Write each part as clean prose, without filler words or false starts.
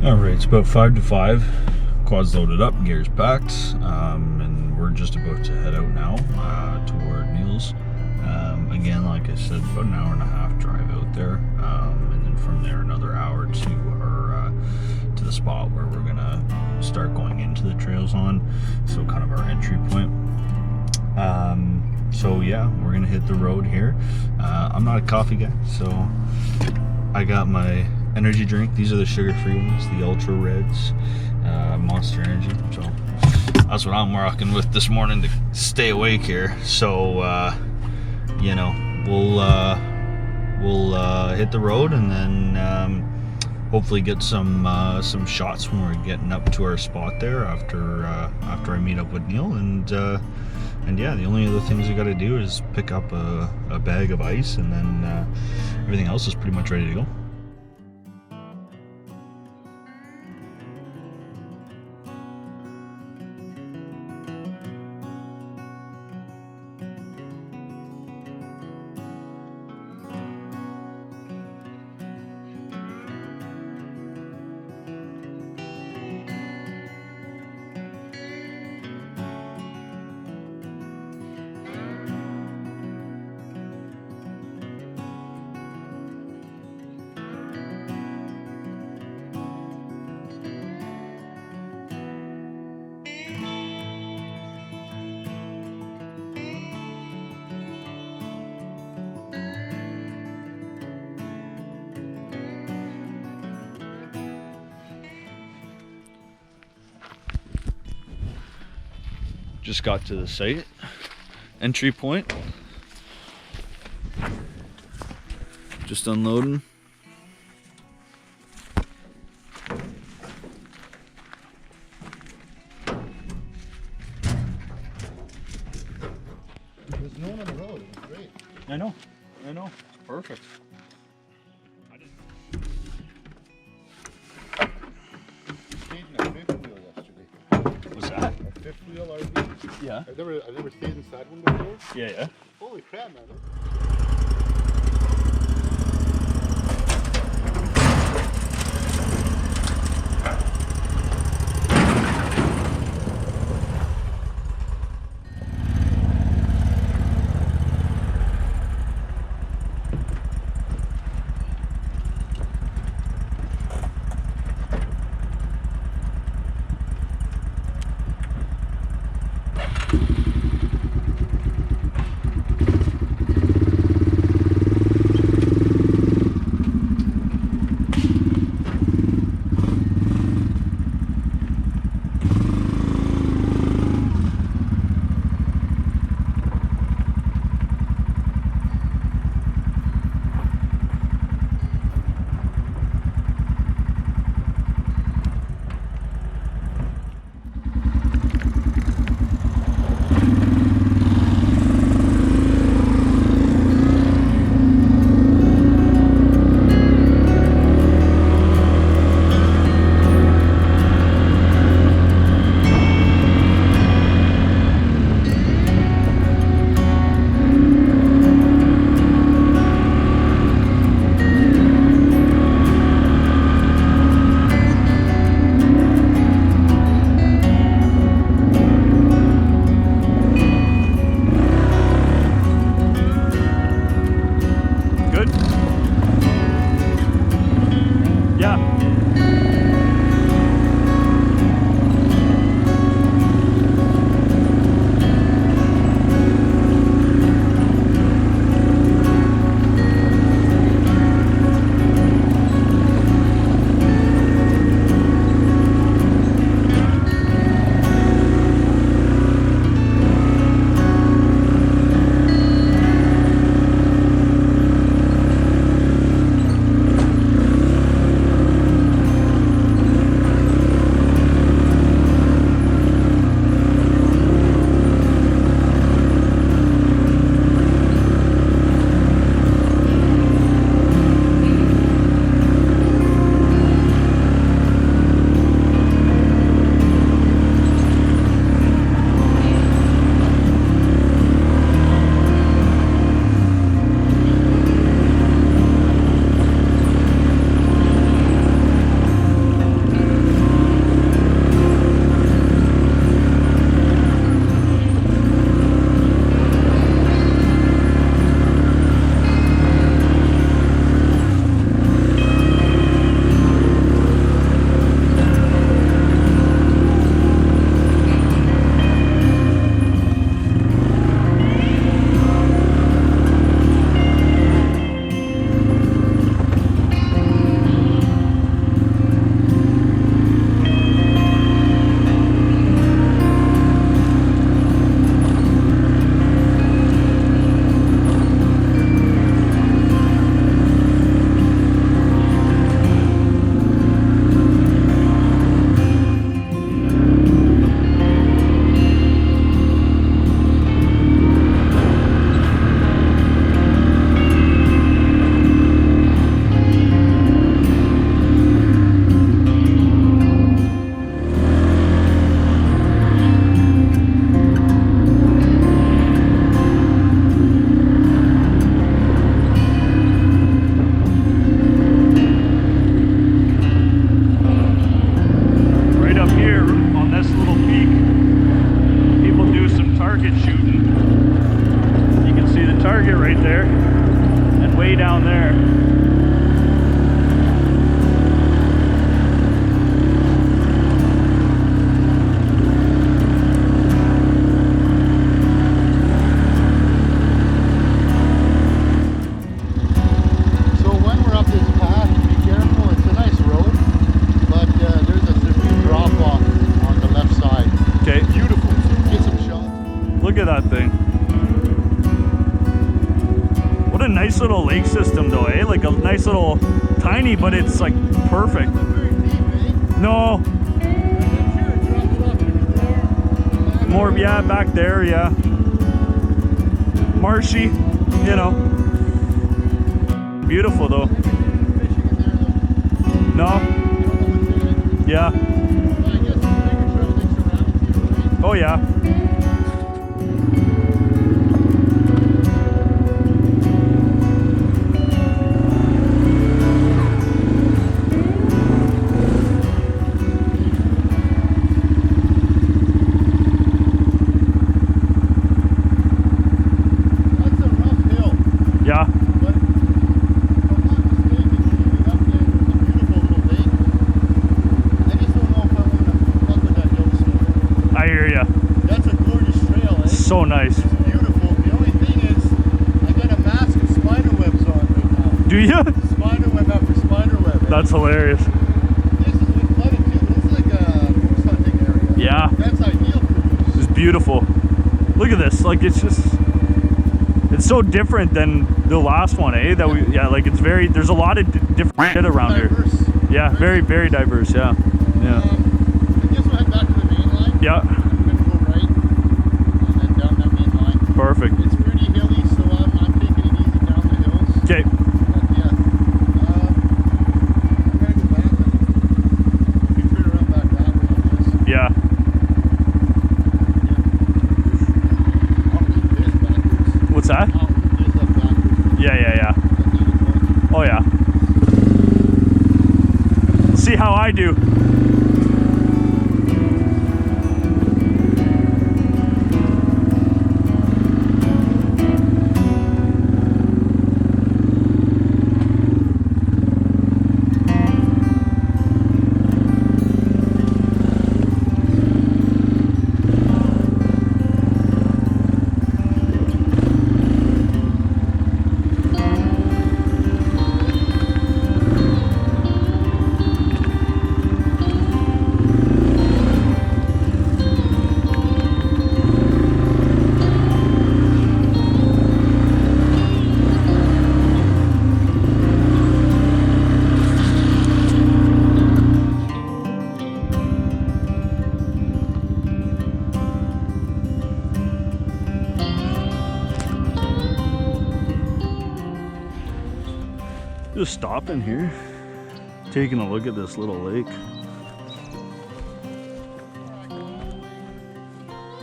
Alright, it's about 5 to 5. Quad's loaded up, gear's packed, and we're just about to head out now toward Neil's. Again, like I said, about an hour and a half drive out there, and then from there another hour to the spot where we're gonna start going into the trails on, so kind of our entry point. So yeah, we're gonna hit the road here. I'm not a coffee guy, so I got my energy drink. These are the sugar-free ones, the Ultra Reds, Monster Energy. So that's what I'm rocking with this morning to stay awake here. So you know, we'll hit the road and then hopefully get some shots when we're getting up to our spot there after I meet up with Neil. And yeah, the only other things we got to do is pick up a bag of ice, and then everything else is pretty much ready to go. Just got to the site, entry point, just unloading. There's no one on the road. It's great. I know, it's perfect. Stayed in a fifth wheel yesterday. What's that? A fifth wheel RV. Yeah. I've never stayed inside one before. Yeah. Holy crap, man! nice little lake system though, eh? Like a nice little tiny, but it's like perfect. Very deep, eh? No, I'm sure it dropped it off over there. more, yeah, back there, yeah. Marshy, you know. Beautiful though. Fishing in there though. No, I don't know what's in it. yeah. Well, I guess the bigger trail next around here, right? Oh yeah. That's a rough hill. Yeah. But if I'm not mistaken, up there, there's a beautiful little lake. I just don't know if I want to fuck with that hill so. I hear ya. That's a gorgeous trail, eh? So nice. It's beautiful. The only thing is, I got a mask of spider webs on right now. Do ya? Spider web after spider web. Eh? That's hilarious. This is like flooded too. This is like a moose hunting area. Yeah. That's ideal for moose. It's beautiful. Look at this. Like it's just, it's so different than the last one, eh? That we, yeah, like it's very, there's a lot of different shit around here. Diverse. Yeah, very, very diverse. Yeah. Yeah. I guess we'll head back to the main line. Yeah. I'm gonna go right and then down that main line. Perfect. It's pretty hilly, so I'm taking it easy down the hills. Okay. But yeah, I'm gonna go back and we can turn around back that way, I guess. Yeah. I'll move this backwards. What's that? I'll move this up backwards. Yeah, yeah, yeah. I need it going. Oh yeah. See how I do. Just stopping here, taking a look at this little lake.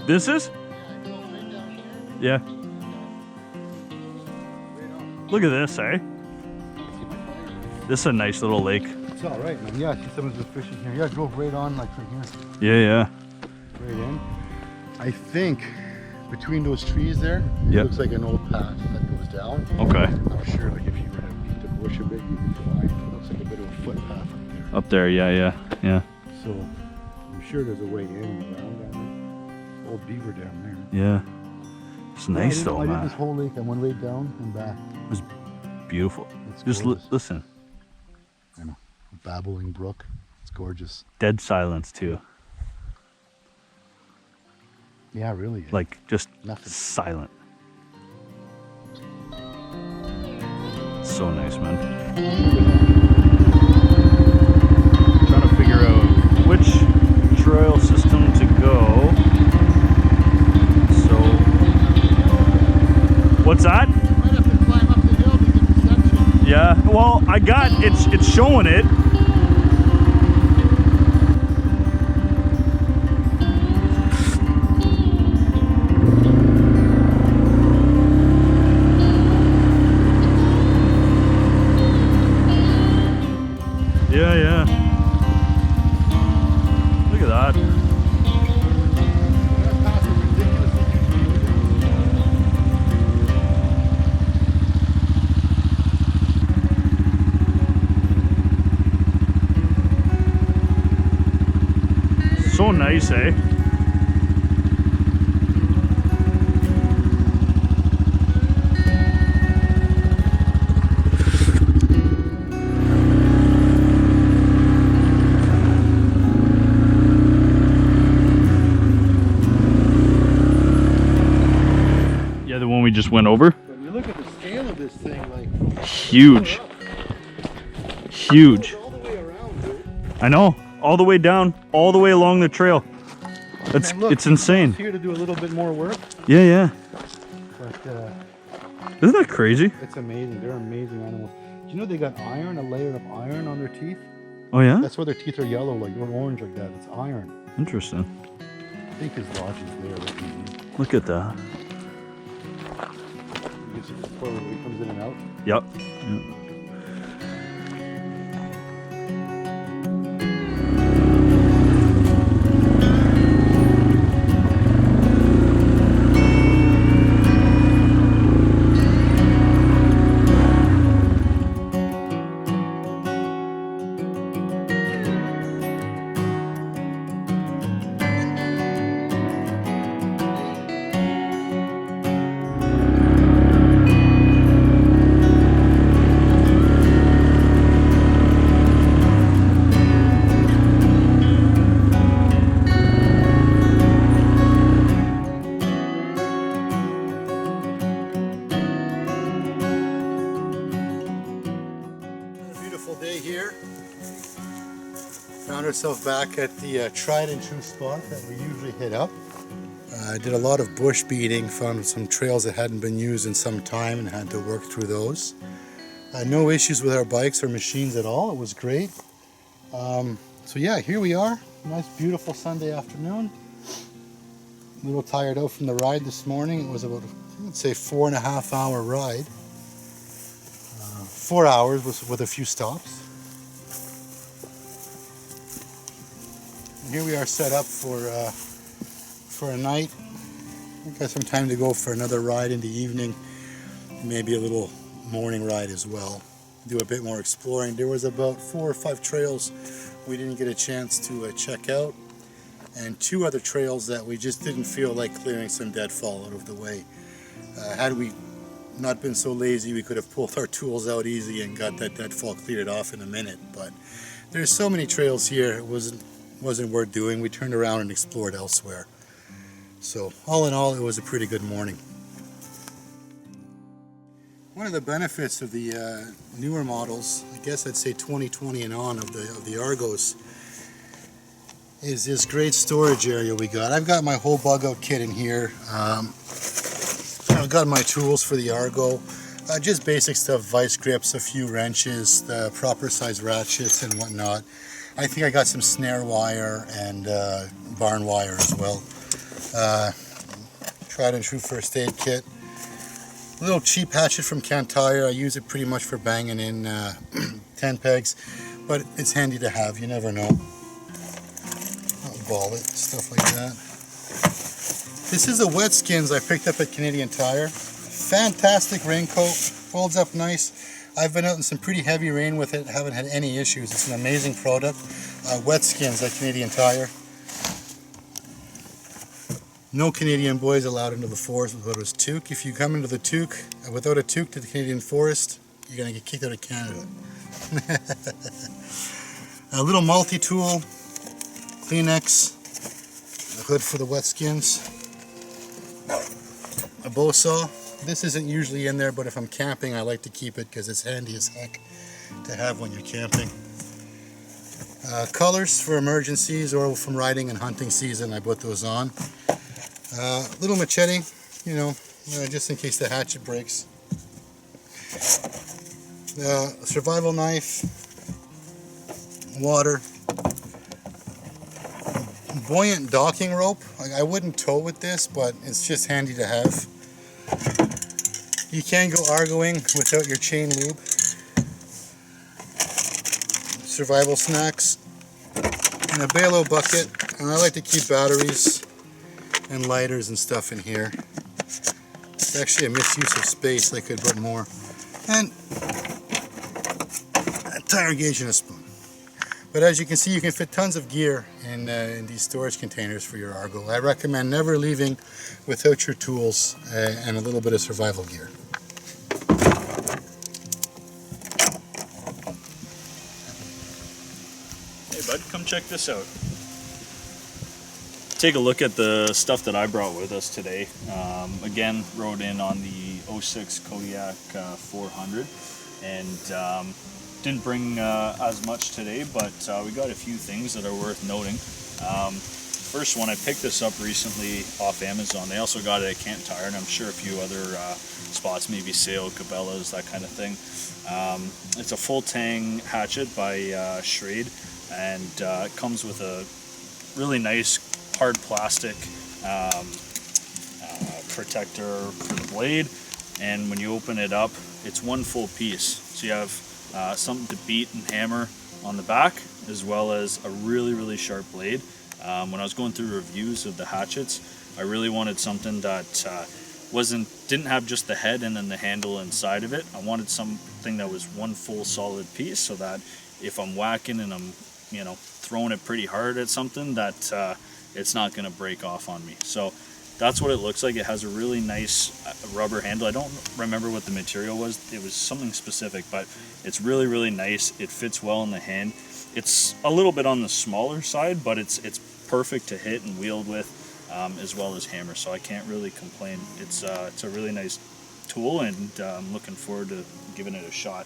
This is? Yeah. Look at this, eh? This is a nice little lake. It's all right, man. Yeah, I see someone's been fishing here. Yeah, drove right on, like from here, Yeah, yeah. right in. I think between those trees there, it Yep. looks like an old path that goes down. Okay. I'm sure, like, if you were to beat the bush a bit, you could find it looks like a bit of a footpath up there. Up there, yeah, yeah, yeah. So I'm sure there's a way in and around down there. Old Beaver down there. Yeah. It's nice though, I did man. this whole lake. I went way down and back. Beautiful. It's Just gorgeous. listen. I know. A babbling brook. It's gorgeous. Dead silence too. Yeah, really. Like just Nothing. silent. So nice, man. Trying to figure out which trail system to go. So, what's that? You might have to climb up the hill to get reception. Yeah. Well, I got it's showing it. Yeah, yeah. Look at that. That path is ridiculously confusing. So nice, eh? Yeah, the one we just went over. When you look at the scale of this thing, like, huge. Huge. All the way around, dude. I know. All the way down, all the way along the trail. That's And look, it's insane. Here to do a little bit more work, Yeah, yeah. but Isn't that crazy? it's amazing. They're amazing animals. Do you know they got iron, a layer of iron on their teeth? Oh yeah? That's why their teeth are yellow, like or orange, like that. It's iron. Interesting. I think his lodge is there. Like, Look at that. you can see the toilet where he comes in and out. Yep. Day here. Found ourselves back at the tried and true spot that we usually hit up. I did a lot of bush beating, found some trails that hadn't been used in some time and had to work through those. No issues with our bikes or machines at all. It was great. So yeah, here we are. Nice beautiful Sunday afternoon. A little tired out from the ride this morning. It was about, let's say, 4.5 hour ride. 4 hours with a few stops. And here we are set up for a night. We've got some time to go for another ride in the evening, maybe a little morning ride as well. Do a bit more exploring. There was about 4 or 5 trails we didn't get a chance to check out, and 2 other trails that we just didn't feel like clearing some deadfall out of the way. Had we not been so lazy, we could have pulled our tools out easy and got that deadfall cleared off in a minute, but there's so many trails here, it wasn't worth doing. We turned around and explored elsewhere. So all in all, it was a pretty good morning. One of the benefits of the newer models, I guess I'd say 2020 and on, of the Argos, is this great storage area we got. I've got my whole bug out kit in here. I've got my tools for the Argo, just basic stuff, vice grips, a few wrenches, the proper size ratchets and whatnot. I think I got some snare wire and barn wire as well. Tried and true first aid kit. A little cheap hatchet from Cantire. I use it pretty much for banging in 10 pegs, but it's handy to have, you never know. I'll ball it, stuff like that. This is the wet skins I picked up at Canadian Tire. Fantastic raincoat, folds up nice. I've been out in some pretty heavy rain with it, haven't had any issues. It's an amazing product. Wet skins at Canadian Tire. No Canadian boys allowed into the forest without his toque. If you come into the toque without a toque to the Canadian forest, you're going to get kicked out of Canada. A little multi-tool, Kleenex, a hood for the wet skins. A bow saw. This isn't usually in there, but if I'm camping, I like to keep it because it's handy as heck to have when you're camping. Colors for emergencies or from riding and hunting season, I put those on. Little machete, you know, just in case the hatchet breaks. Survival knife, water. Buoyant docking rope. I wouldn't tow with this, but it's just handy to have. You can go Argoing without your chain lube. Survival snacks. And a Balo bucket. And I like to keep batteries and lighters and stuff in here. It's actually a misuse of space. I could put more. And a tire gauge and a spoon. But as you can see, you can fit tons of gear in these storage containers for your Argo. I recommend never leaving without your tools and a little bit of survival gear. Hey bud, come check this out. Take a look at the stuff that I brought with us today. Again, rode in on the 06 Kodiak 400. and didn't bring as much today, but we got a few things that are worth noting. First one, I picked this up recently off Amazon. They also got it at Camp Tire, and I'm sure a few other spots, maybe Sale, Cabela's, that kind of thing. It's a full tang hatchet by Schrade, and it comes with a really nice hard plastic protector for the blade, and when you open it up, it's one full piece. So you have something to beat and hammer on the back, as well as a really sharp blade. When I was going through reviews of the hatchets, I really wanted something that didn't have just the head and then the handle inside of it. I wanted something that was one full solid piece, so that if I'm whacking and I'm throwing it pretty hard at something, that it's not going to break off on me. So that's what it looks like. It has a really nice rubber handle. I don't remember what the material was. It was something specific, but it's really nice. It fits well in the hand. It's a little bit on the smaller side, but it's perfect to hit and wield with, as well as hammer. So I can't really complain. It's a really nice tool, and I'm looking forward to giving it a shot.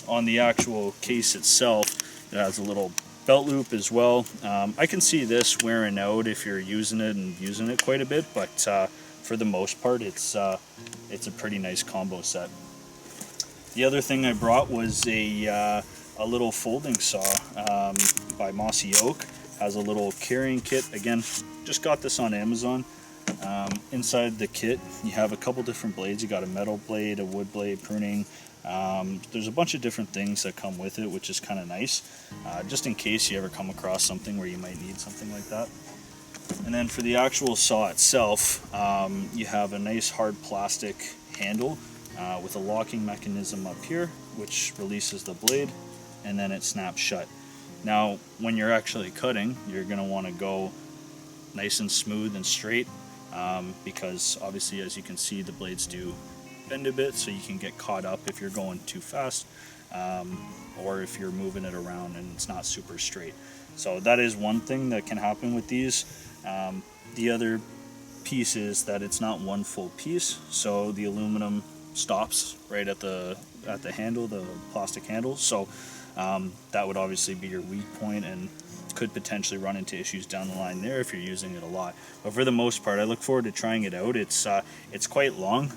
On the actual case itself, it has a little belt loop as well. I can see this wearing out if you're using it quite a bit, but for the most part, it's a pretty nice combo set. The other thing I brought was a little folding saw by Mossy Oak. Has a little carrying kit. Again, just got this on Amazon. Inside the kit, you have a couple different blades. You got a metal blade, a wood blade, pruning. There's a bunch of different things that come with it, which is kind of nice, just in case you ever come across something where you might need something like that. And then for the actual saw itself, you have a nice hard plastic handle with a locking mechanism up here, which releases the blade, and then it snaps shut. Now, when you're actually cutting, you're going to want to go nice and smooth and straight, because obviously, as you can see, the blades do bend a bit, so you can get caught up if you're going too fast, or if you're moving it around and it's not super straight. So that is one thing that can happen with these. The other piece is that it's not one full piece, so the aluminum stops right at the handle, the plastic handle. So that would obviously be your weak point, and could potentially run into issues down the line there if you're using it a lot. But for the most part, I look forward to trying it out. It's quite long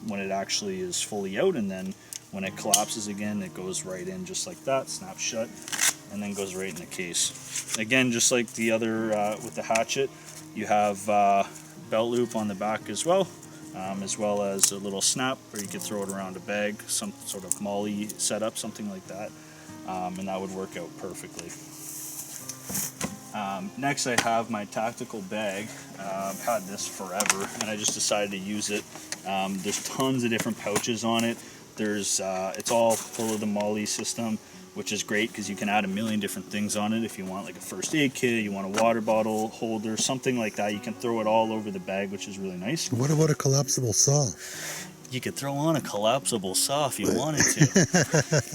when it actually is fully out, and then when it collapses again, it goes right in just like that, snaps shut, and then goes right in the case. Again, just like the other with the hatchet, you have belt loop on the back as well as a little snap where you could throw it around a bag, some sort of molly setup, something like that, and that would work out perfectly. Next, I have my tactical bag. I've had this forever, and I just decided to use it. There's tons of different pouches on it. It's all full of the molly system, which is great because you can add a million different things on it. If you want like a first aid kit, you want a water bottle holder, something like that, you can throw it all over the bag, which is really nice. What about a collapsible saw? You could throw on a collapsible saw if you wanted to.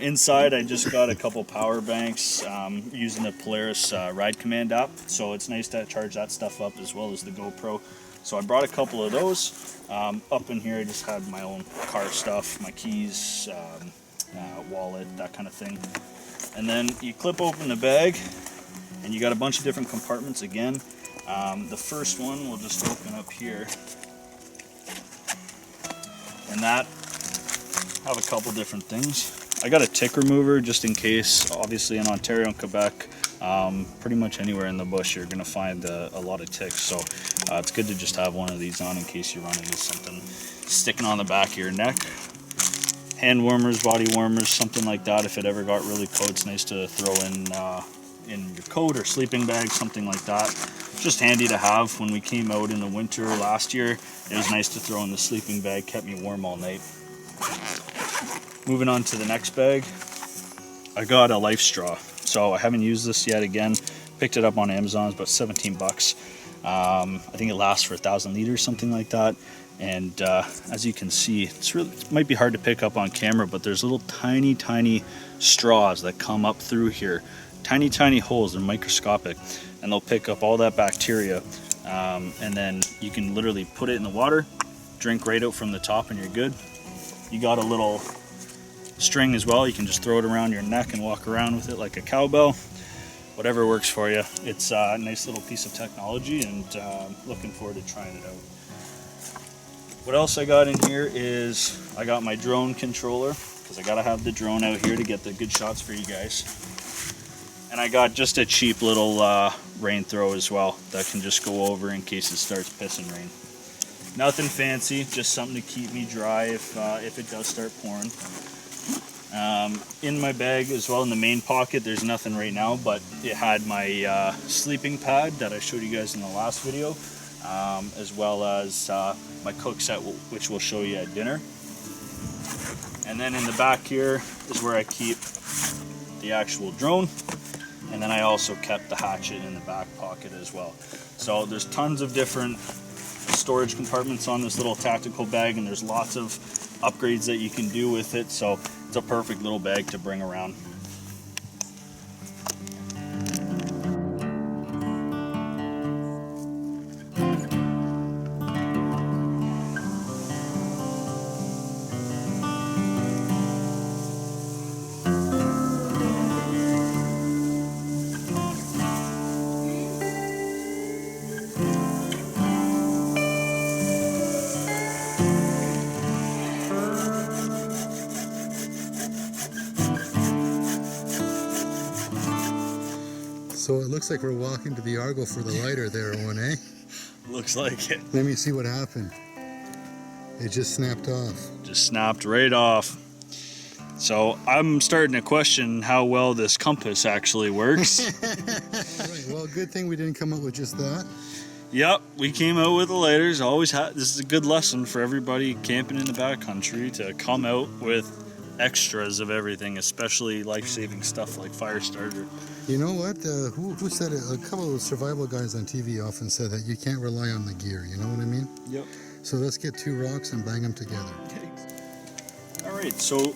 Inside, I just got a couple power banks using the Polaris Ride Command app, so it's nice to charge that stuff up as well as the GoPro. So I brought a couple of those. Up in here, I just had my own car stuff, my keys, wallet, that kind of thing. And then you clip open the bag, and you got a bunch of different compartments again. The first one will just open up here, and that have a couple different things. I got a tick remover just in case. Obviously in Ontario and Quebec, pretty much anywhere in the bush you're going to find a lot of ticks, so it's good to just have one of these on in case you run into something sticking on the back of your neck. Hand warmers, body warmers, something like that. If it ever got really cold, it's nice to throw in your coat or sleeping bag, something like that. Just handy to have. When we came out in the winter last year, it was nice to throw in the sleeping bag, kept me warm all night. Moving on to the next bag, I got a life straw. So I haven't used this yet. Again, picked it up on Amazon. It's about 17 bucks. I think it lasts for 1,000 liters, something like that. And as you can see, it might be hard to pick up on camera, but there's little tiny straws that come up through here. Tiny holes, they're microscopic, and they'll pick up all that bacteria. And then you can literally put it in the water, drink right out from the top, and you're good. You got a little string as well. You can just throw it around your neck and walk around with it like a cowbell. Whatever works for you. It's a nice little piece of technology, and looking forward to trying it out. What else I got in here is I got my drone controller, because I gotta have the drone out here to get the good shots for you guys. And I got just a cheap little rain throw as well that can just go over in case it starts pissing rain. Nothing fancy, just something to keep me dry if it does start pouring. In my bag as well, in the main pocket, there's nothing right now, but it had my sleeping pad that I showed you guys in the last video, as well as my cook set, which we'll show you at dinner. And then in the back here is where I keep the actual drone, and then I also kept the hatchet in the back pocket as well. So there's tons of different storage compartments on this little tactical bag, and there's lots of upgrades that you can do with it, so it's a perfect little bag to bring around. So it looks like we're walking to the Argo for the lighter there, Owen, eh? Looks like it. Let me see what happened. It just snapped off. Just snapped right off. So I'm starting to question how well this compass actually works. Right, well, good thing we didn't come up with just that. Yep, we came out with the lighters. Always this is a good lesson for everybody camping in the backcountry, to come out with extras of everything, especially life-saving stuff like fire starter. You know what? Who said it? A couple of survival guys on TV often said that you can't rely on the gear. You know what I mean? Yep. So let's get 2 rocks and bang them together. All right, so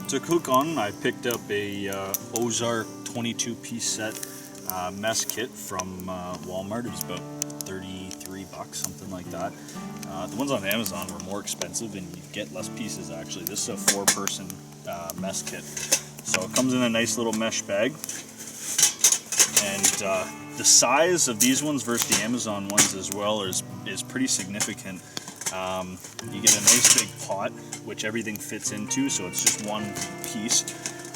to cook on, I picked up a Ozark 22-piece set mess kit from Walmart. It was about $33, something like that. The ones on Amazon were more expensive, and you get less pieces actually. This is a 4-person mess kit. So it comes in a nice little mesh bag. And the size of these ones versus the Amazon ones as well is pretty significant. You get a nice big pot, which everything fits into, so it's just one piece.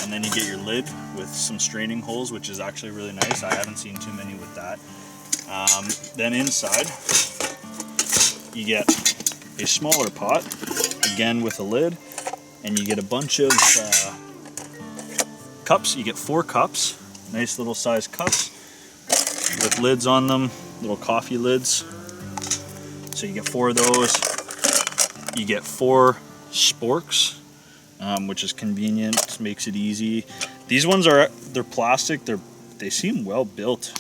And then you get your lid with some straining holes, which is actually really nice. I haven't seen too many with that. Then inside, you get a smaller pot, again with a lid, and you get a bunch of cups. You get 4 cups, nice little size cups with lids on them, little coffee lids. So you get 4 of those. You get 4 sporks, which is convenient, makes it easy. These ones they're plastic. They seem well built.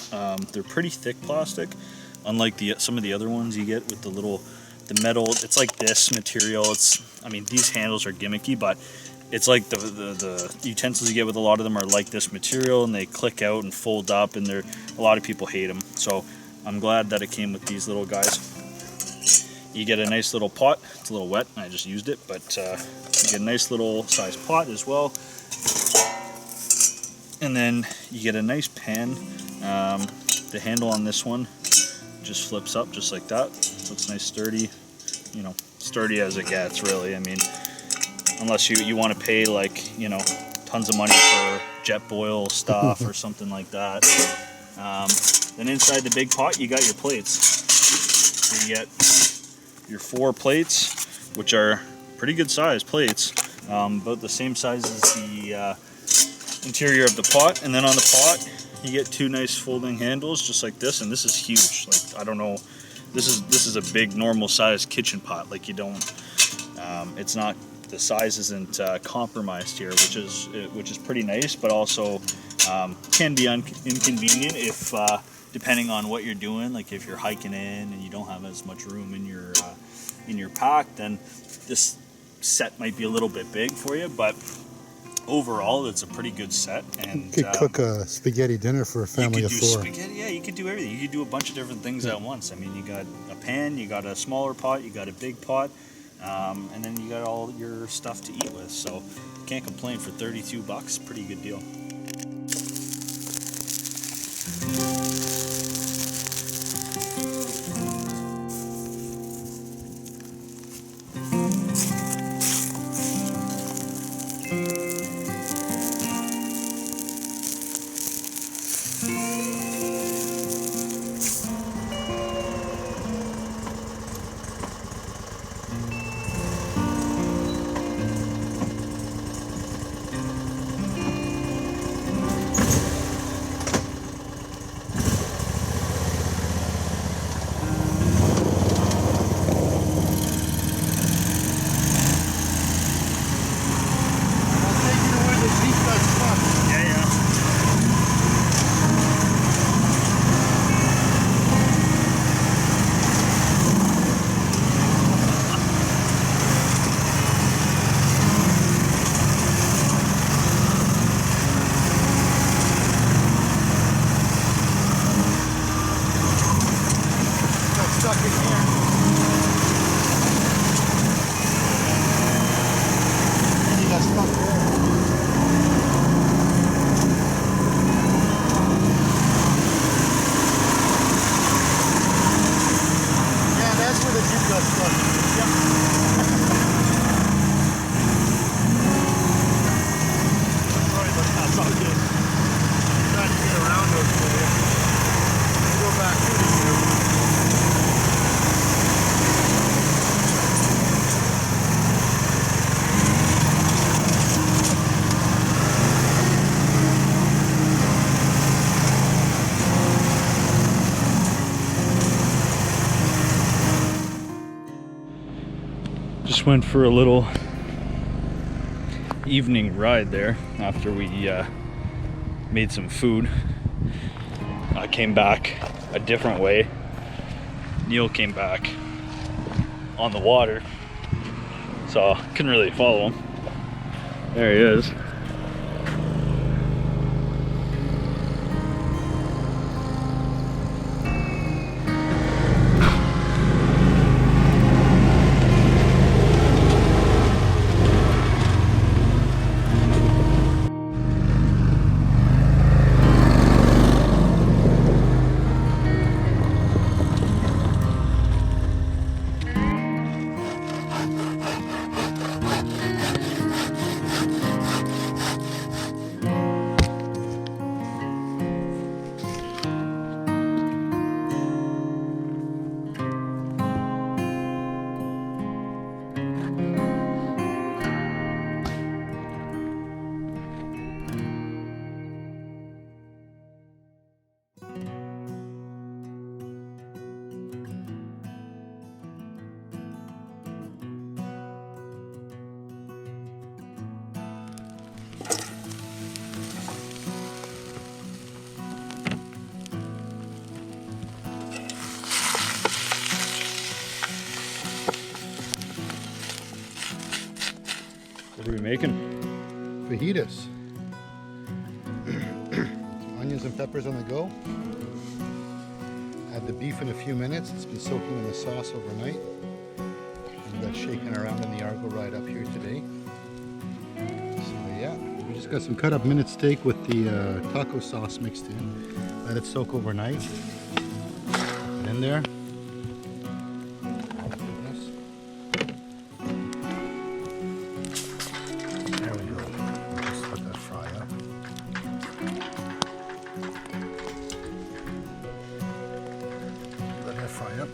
They're pretty thick plastic, unlike some of the other ones you get with the metal. It's like this material. I mean, these handles are gimmicky, but it's like the utensils you get with a lot of them are like this material, and they click out and fold up, and a lot of people hate them. So I'm glad that it came with these little guys. You get a nice little pot. It's a little wet, I just used it, but you get a nice little size pot as well. And then you get a nice pan. The handle on this one just flips up just like that. So it's nice, sturdy, sturdy as it gets, really. I mean, unless you want to pay tons of money for Jetboil stuff or something like that. Then inside the big pot, you got your plates. So you get your 4 plates, which are pretty good size plates, about the same size as the interior of the pot. And then on the pot, you get 2 nice folding handles just like this, and this is huge. Like, I don't know, this is a big normal size kitchen pot. Like, you don't it's not, the size isn't compromised here, which is pretty nice, but also can be inconvenient if depending on what you're doing. Like if you're hiking in and you don't have as much room in your pack, then this set might be a little bit big for you, but overall it's a pretty good set. And you could cook a spaghetti dinner for a family of 4. Yeah, you could do everything. You could do a bunch of different things at once. I mean, you got a pan, you got a smaller pot, you got a big pot. and then you got all your stuff to eat with. So can't complain for $32. Pretty good deal. Just went for a little evening ride there after we made some food. I came back a different way. Neil came back on the water, so I couldn't really follow him. There he is. What are we making? Fajitas. Some onions and peppers on the go. Add the beef in a few minutes. It's been soaking in the sauce overnight. We've got shaking around in the Argo ride up here today. So yeah, we just got some cut up minute steak with the taco sauce mixed in. Let it soak overnight. Put it in there. Fry up.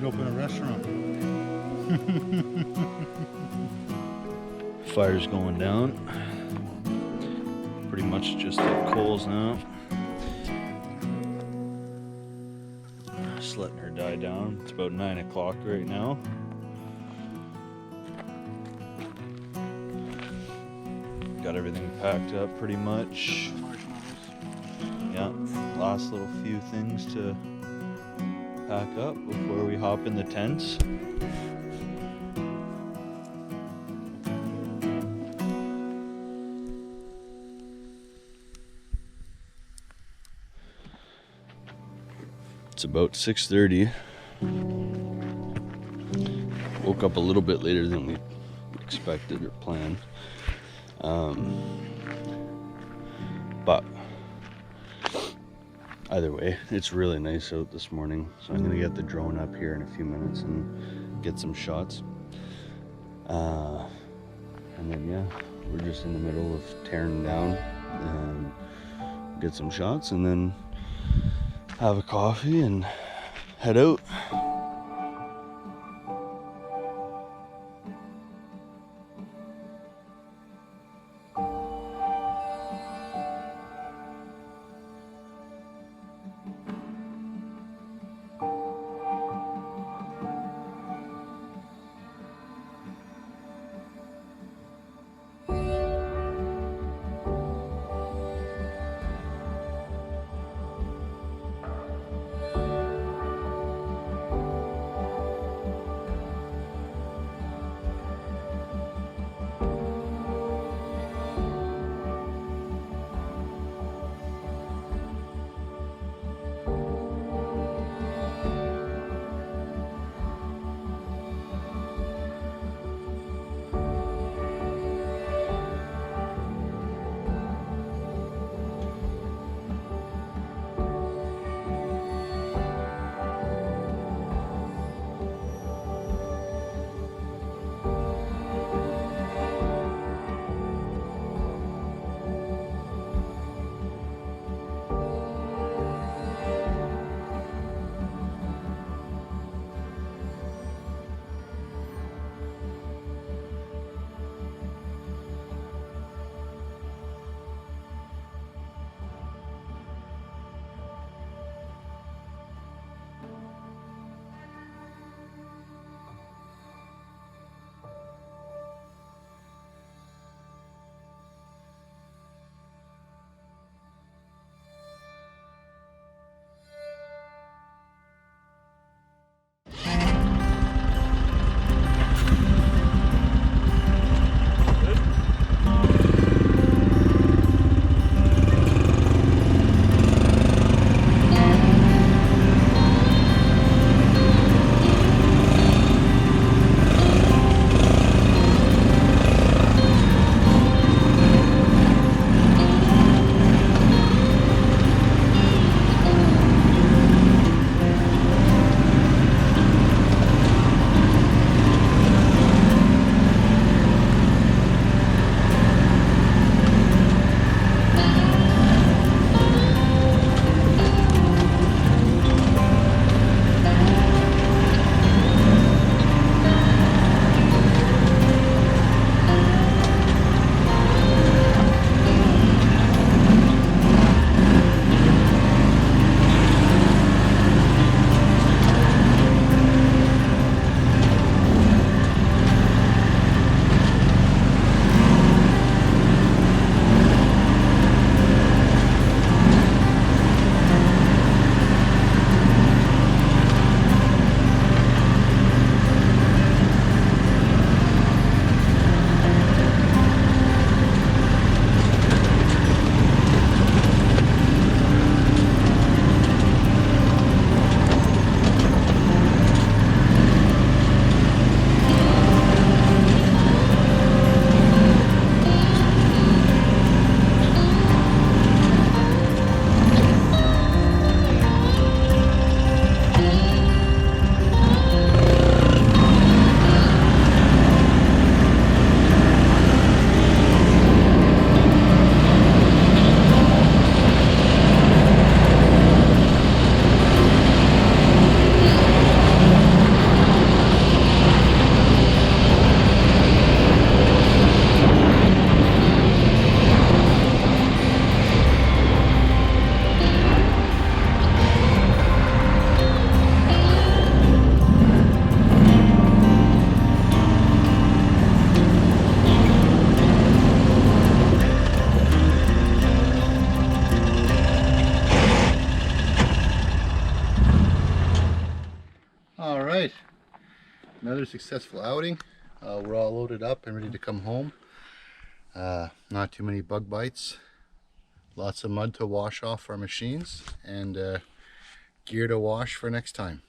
should open a restaurant. Fire's going down. Pretty much just at coals now. Just letting her die down. It's about 9 o'clock right now. Got everything packed up pretty much. Yeah, last little few things to pack up before we hop in the tents. It's about 6:30. Woke up a little bit later than we expected or planned. But either way, it's really nice out this morning, so I'm gonna get the drone up here in a few minutes and get some shots. And then yeah, we're just in the middle of tearing down and get some shots and then have a coffee and head out. Another successful outing. We're all loaded up and ready to come home. Not too many bug bites. Lots of mud to wash off our machines, and gear to wash for next time.